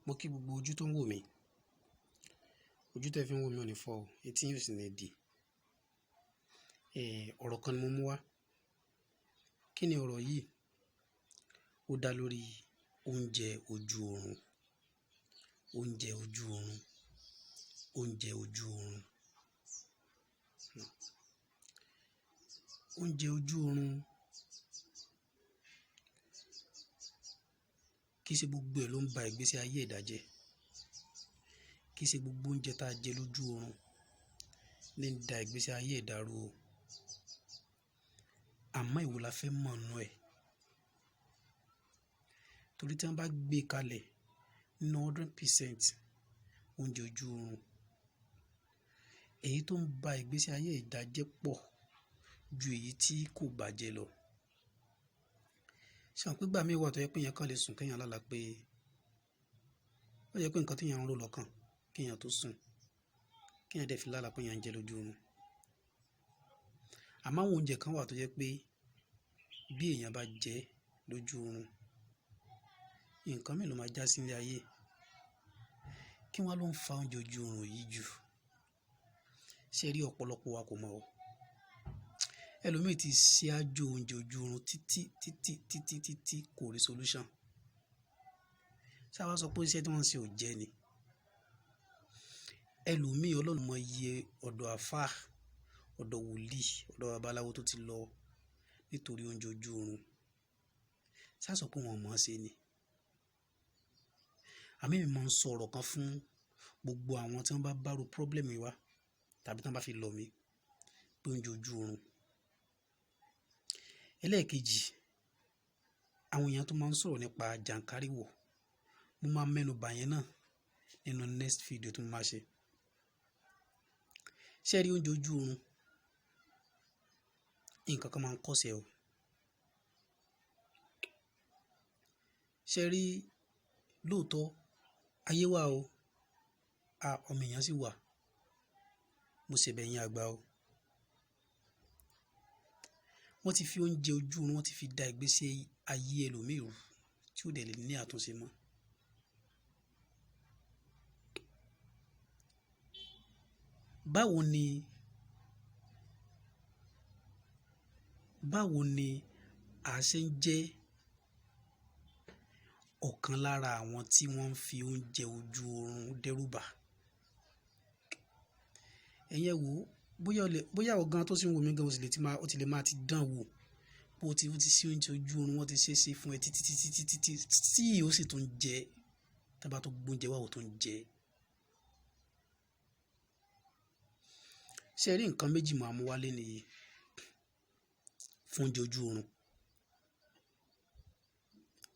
Mo kí gbogbo ojú tó ń wò mí. Ojú tẹ́ fi ń wò mí ò ní fọ́ o, etí yín ò sì ní di. Ọ̀rọ̀ kan ni mo mú wá. Kí ni ọ̀rọ̀ yìí? Ó dá lórí oúnjẹ ojú oorun. Oúnjẹ ojú oorun. Oúnjẹ ojú oorun. Oúnjẹ ojú oorun. Kì í ṣe gbogbo ẹ̀ ló ń ba ìgbésí ayé ẹ̀dá jẹ́. Kì í ṣe gbogbo oúnjẹ tá a jẹ lójú oorun ní ń da ìgbésí ayé ẹ̀dá rú o. Àmọ́ èwo la fẹ́ mọ̀ nínú ẹ̀. Torí tí wọ́n bá gbé kalẹ̀ nínú 100% oúnjẹ ojú oorun, èyí tó ń ba ìgbésí ayé ẹ̀dá jẹ́ pọ̀ ju èyí tí kò bàjẹ́ lọ. Ṣé àwọn pé ìgbà míì wà tó yẹ pé èèyàn kan lè sùn kéèyàn lálàá pé ó yẹ pé nǹkan tí èèyàn ń rò lọ́kàn kéèyàn tó sùn, kéèyàn dẹ̀ fi lálàá pé èèyàn ń jẹ lójú oorun. Àmọ́ àwọn oúnjẹ kan wà tó jẹ́ pé bí èèyàn bá jẹ lójú oorun, nǹkan mìíràn ló máa já sí ilé ayé. Kí wọ́n ló ń fa oúnjẹ ojú oorun yìí jù? Ṣé rí ọ̀pọ̀lọpọ̀ wa kò mọ̀ o. Ẹlòmíì ti ṣe àjò oúnjẹ ojú oorun títí kò rí solution. Ṣé àwa sọ pé iṣẹ́ tí wọ́n ń ṣe ò jẹ́ ni? Ẹlòmíì Ọlọ́run mọ iye ọ̀dọ̀ àfáà, ọ̀dọ̀ wòlíì, ọ̀dọ̀ babaláwo tó ti lọ nítorí oúnjẹ ojú oorun. Ṣé a sọ pé wọn ò mọ̀ ọ́n ṣe ni? Àmọ́ èmi máa ń sọ ọ̀rọ̀ kan fún gbogbo àwọn tí wọ́n bá bárò problem yìí wá tàbí tí wọ́n bá fi lọ̀ mí pé oúnjẹ ojú oorun. Ẹlẹ́ẹ̀kejì, àwọn èèyàn tó máa ń sọ̀rọ̀ nípa jàǹkáríwọ̀. Mo máa mẹ́nu bà yẹn náà nínú next video tí mo máa ṣe. Ṣé rí oúnjẹ ojú oorun? Nǹkan kan máa ń kọ́ṣẹ́ o. Ṣé rí lóòótọ́ ayé wà o, ọmọ èèyàn sì wà. Mo ṣe bẹ̀ yín àgbà o. Wọ́n ti fi oúnjẹ ojú oorun, wọ́n ti fi da ìgbésí ayé ẹlòmíì rú tí ó dẹ̀ lè ní àtúnṣe mọ́. Báwo ni a ṣe ń jẹ́ ọ̀kan lára àwọn tí wọ́n ń fi oúnjẹ ojú oorun dẹ́rùbà? Ẹ̀yin ẹ wò ó, bóyá ọ̀gán tó sì ń wò mí gan ó ti lè máa ti dán wò bó ti sí oúnjẹ ojú oorun, wọ́n ti ṣe é ṣe fún ẹ títí tí ó sì tún jẹ, tí a bá tó gbóúnjẹ wá ó tún jẹ. Ṣé rí nǹkan méjì máa mú wálé nìyí fún oúnjẹ ojú oorun?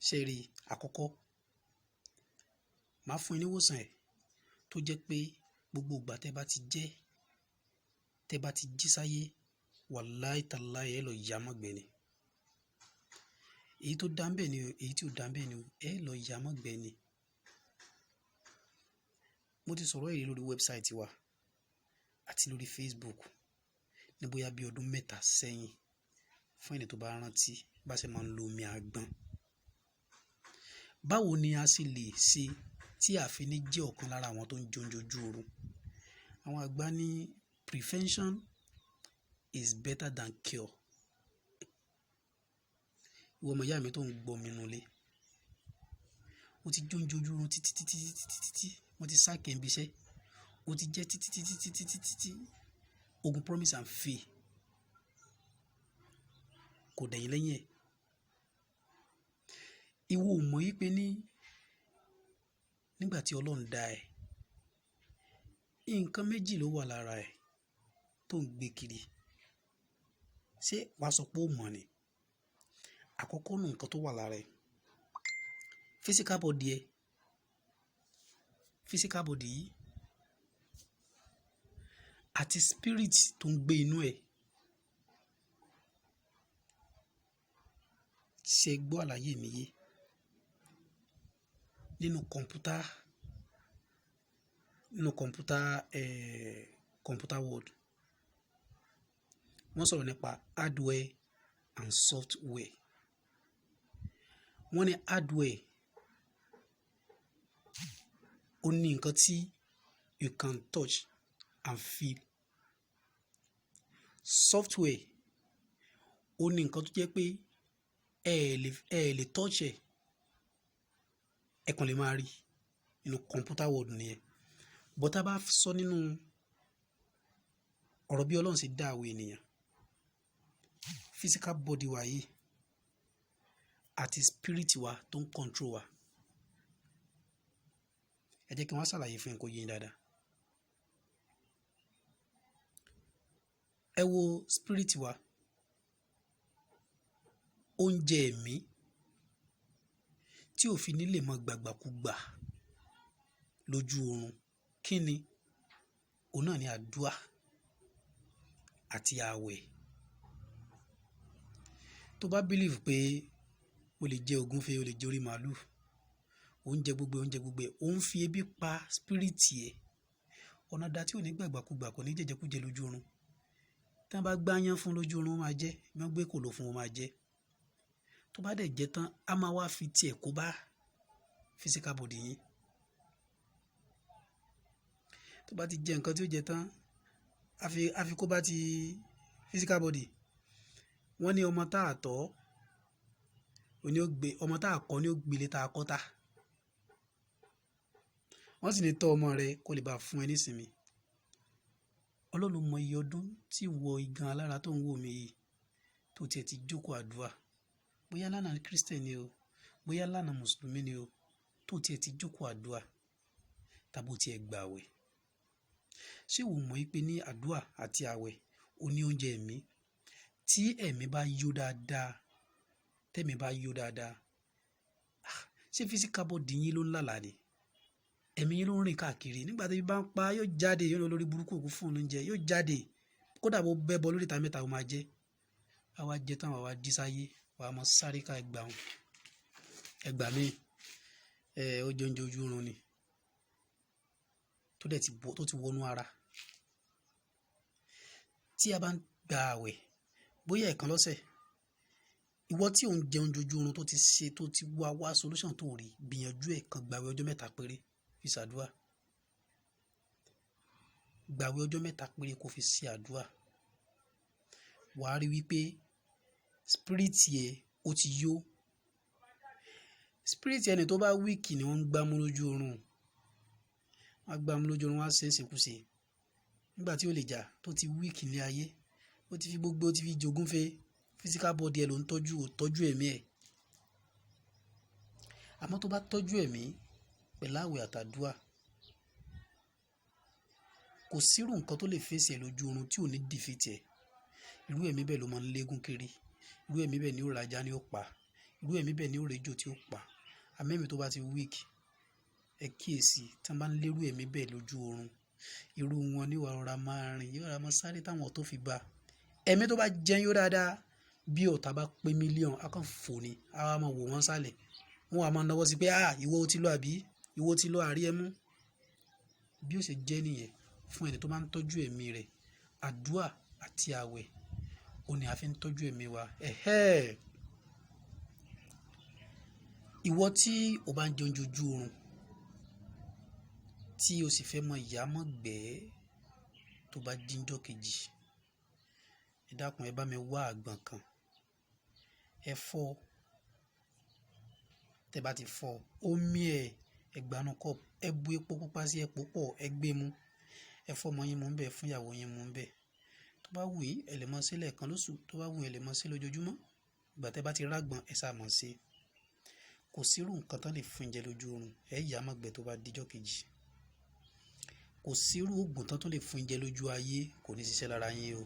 Ṣé rí àkọ́kọ́, màá fún yín ní ìwòsàn ẹ̀ tó jẹ́ pé gbogbo ìgbà tẹ́ bá ti jẹ, tẹ́ bá ti jí sáyé, wàláì tàláì ẹ lọ yá mọ́gbẹ́ ni. Èyí tó dá ń bẹ̀ ni o, èyí tí ò dá ń bẹ̀ ni o, ẹ lọ yá mọ́gbẹ́ ni. Mo ti sọ̀rọ̀ èyí lórí wẹ́bsáìtì wa àti lórí Facebook ní bóyá bí ọdún 3 sẹ́yìn fún ẹni tó bá rántí bá ṣe máa ń lo omi àgbọn. Báwo ni a sì lè ṣe tí a fi ní jẹ́ ọ̀kan lára àwọn tó ń jẹ oúnjẹ ojú oorun? Àwọn àgbà ní prevention is better than cure. Ìwọ ọmọ ìyá mi tó ń gbọ́ mi nínú ilé, o ti jẹ oúnjẹ ojú oorun títí wọ́n ti sáàkì ẹ̀ ń bí iṣẹ́, o ti jẹ títí ogun promise and fail kò dẹ̀yìn lẹ́yìn ẹ̀. Ìwọ ò mọ̀ yí pé nígbà tí Ọlọ́run dá ẹ, nǹkan méjì ló wà lára ẹ tó ń gbé kiri. Ṣé wàá sọ pé ó mọ̀ ni? Àkọ́kọ́ nù nǹkan tó wà lára ẹ, physical body ẹ, physical body yìí àti spirit tó ń gbé inú ẹ. Ṣé gbọ́ àlàyé mi yé? Nínú kọ̀mpútà world, wọ́n sọ̀rọ̀ nípa hardware and software. Wọ́n ní hardware ó ní nǹkan tí you can touch and feel. Software ó ní nǹkan tó jẹ́ pé ẹ lè touch ẹ̀, ẹ kàn lè máa rí nínú computer world nìyẹn. But tá a bá sọ nínú ọ̀rọ̀ bí Ọlọ́run ṣe dá àwọn ènìyàn, physical body wa yìí àti spirit wa tó ń control wa. Ẹ jẹ́ kí wọ́n ṣàlàyé fún yín kó yé yín dáadáa. Ẹ wo spirit wa, oúnjẹ ẹ̀mí tí ò fi ní lè mọ gbàgbàkúgbà lójú oorun kí ni? Òun náà ni àdúà àti ààwẹ̀. Tó bá believe pé o lè jẹ ògúnfe, o lè jẹ orí màálù, oúnjẹ gbogbo ó ń fi ebi pa spirit ẹ̀. Ọ̀nà dá tí ò ní gbàgbàkúgbà, kò ní jẹjẹkújẹ lójú oorun. Tí wọ́n bá gbáyán fún lójú oorun, ó máa jẹ. Bí wọ́n gbé kòló fún, ó máa jẹ. Tó bá dẹ̀ jẹ tán, a máa wá fi tiẹ̀ kó bá physical body yín. Tó bá ti jẹ nǹkan tí ó jẹ tán, a fi kó bá ti physical body. Wọ́n ní ọmọ tá a tọ́, ọmọ tá a kọ́ ni ó gbélé tá a kọ́ ta. Wọ́n sì ní tọ́ ọmọ rẹ kó lè bá fún ẹ nísinmi. Ọlọ́run mọ iye ọdún tí wọ igan alára tó ń wò mí yìí tó tiẹ̀ ti jókòó àdúrà. Bóyá lánàá Christian ni o, bóyá lánàá Mùsùlùmí ni o, tó tiẹ̀ ti jókòó àdúrà tàbí ó tiẹ̀ gbà àwẹ̀. Ṣé o mọ̀ pé ní àdúrà àti àwẹ̀ ó ní oúnjẹ ẹ̀mí? Tí ẹ̀mí bá yó dáadáa, tẹ́mi bá yó dáadáa, ṣé physical body yín ló ń lálàá ni? Ẹ̀mí yín ló ń rìn káàkiri. Nígbà tí ebi bá ń pa, yóò jáde, yóò lọ lórí burúkú òkú fún oúnjẹ, yóò jáde. Kódà bó bẹ́ bọ lórí ìta mẹ́ta, ó máa jẹ́. Àwa jẹ tán, àwa jí sáyé, wàá mọ sáré ká ẹgbàá mi. Ó jẹ oúnjẹ ojú oorun ni. Tó ti wọnú ara. Tí a bá ń gba àwẹ̀, bóyá ẹ̀kan lọ́sẹ̀, ìwọ tí ò ń jẹun ojú oorun tó ti wá solution tó rí, gbìyànjú ẹ̀ kan gbààwẹ̀ ọjọ́ 3 péré fi ṣàdúrà. Gbààwẹ̀ ọjọ́ 3 péré kó fi ṣe àdúrà. Wàá rí wípé spirit yẹ ó ti yó. Spirit ẹni tó bá weak ni wọ́n ń gbámú lójú oorun. Wọ́n á gbámú lójú oorun, wọ́n á ṣe é ṣekúṣe. Nígbà tí ó lè jà tó ti weak ní ayé, ó ti fi jogúnfe. Physical body ẹ ló ń tọ́jú ẹ̀mí ẹ̀. Àmọ́ tó bá tọ́jú ẹ̀mí pẹ̀lú àwẹ̀ àtàdúà, kò sírù nǹkan tó lè fèsì ẹ̀ lójú oorun tí ò ní defeat ẹ̀. Irú ẹ̀mí bẹ́ẹ̀ ló máa ń légún kiri. Irú ẹ̀mí bẹ́ẹ̀ ni ó rajá ni ó pa. Irú ẹ̀mí bẹ́ẹ̀ ni ó rejò tí ó pa. Àmẹ́mí tó bá ti weak, ẹ kíyèsí tí wọ́n bá ń lérú ẹ̀mí bẹ́ẹ̀ lójú oorun, irú wọn ni wàá rọra máa rìn, yóò rọra máa sáré táwọn tó fi bá. Ẹ̀mí tó bá jẹun yó dáadáa, bí ọ̀tá bá pé mílíọ̀nù, a kàn fò ní, a wá máa wò wọ́n sálẹ̀. Wọ́n á máa náwó sí pé ìwọ ó ti lọ àbí? Ìwọ ti lọ àrí ẹ mú. Bí ó ṣe jẹ́ nìyẹn fún ẹni tó máa ń tọ́jú ẹ̀mí rẹ̀. Àdúà àti àwẹ̀ ó ní a fi ń tọ́jú ẹ̀mí wa. Ìwọ tí o bá ń jẹun ojú oorun, tí o sì fẹ́ mọ ìyá mọ́ gbẹ́ tó bá jíjọ́ kejì, ẹ dákun ẹ bá mi wá àgbọn kan. Ẹ fọ́, tẹ́ bá ti fọ́, omi ẹ gbanú cup, ẹ bu epo pupa sí, ẹ pòpọ̀, ẹ gbé mu. Ẹ fọ́ ọmọ yín mú ń bẹ̀, fún ìyàwó yín mú ń bẹ̀. Tó bá wù yín, ẹ lè mọ sí lẹ́ẹ̀kan lóṣù. Tó bá wù yín, ẹ lè mọ sí lójoojúmọ́. Ìgbà tẹ́ bá ti rágbọn, ẹ sá mọ̀ sí. Kò sírú nǹkan tán lè fún jẹ lójú oorun, ẹ yá mọ́ gbẹ́ tó bá díjọ́ kejì. Kò sírú oògùn tán tó lè fún jẹ lójú ayé, kò ní ṣiṣẹ́ lára yín o.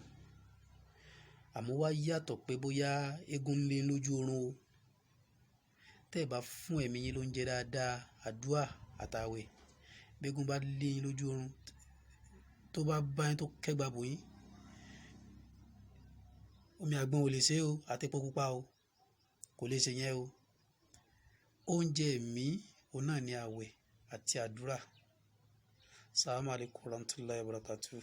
Àmọ́ wá yàtọ̀ pé bóyá eégún ń lé lójú oorun o. Tẹ́ ẹ bá fún ẹ̀mí yín lóúnjẹ dáadáa, àdúà àtàwẹ̀, bí eégún bá lé yín lójú oorun, tó bá bá yín tó kẹ́gbà bò yín, omi àgbọn ò lè ṣe o, àti epo pupa o, kò lè ṣe yẹn o. Oúnjẹ ẹ̀mí òun náà ni àwẹ̀ àti àdúrà. Assalamu alaikum warahmatullahi wabarakatuh.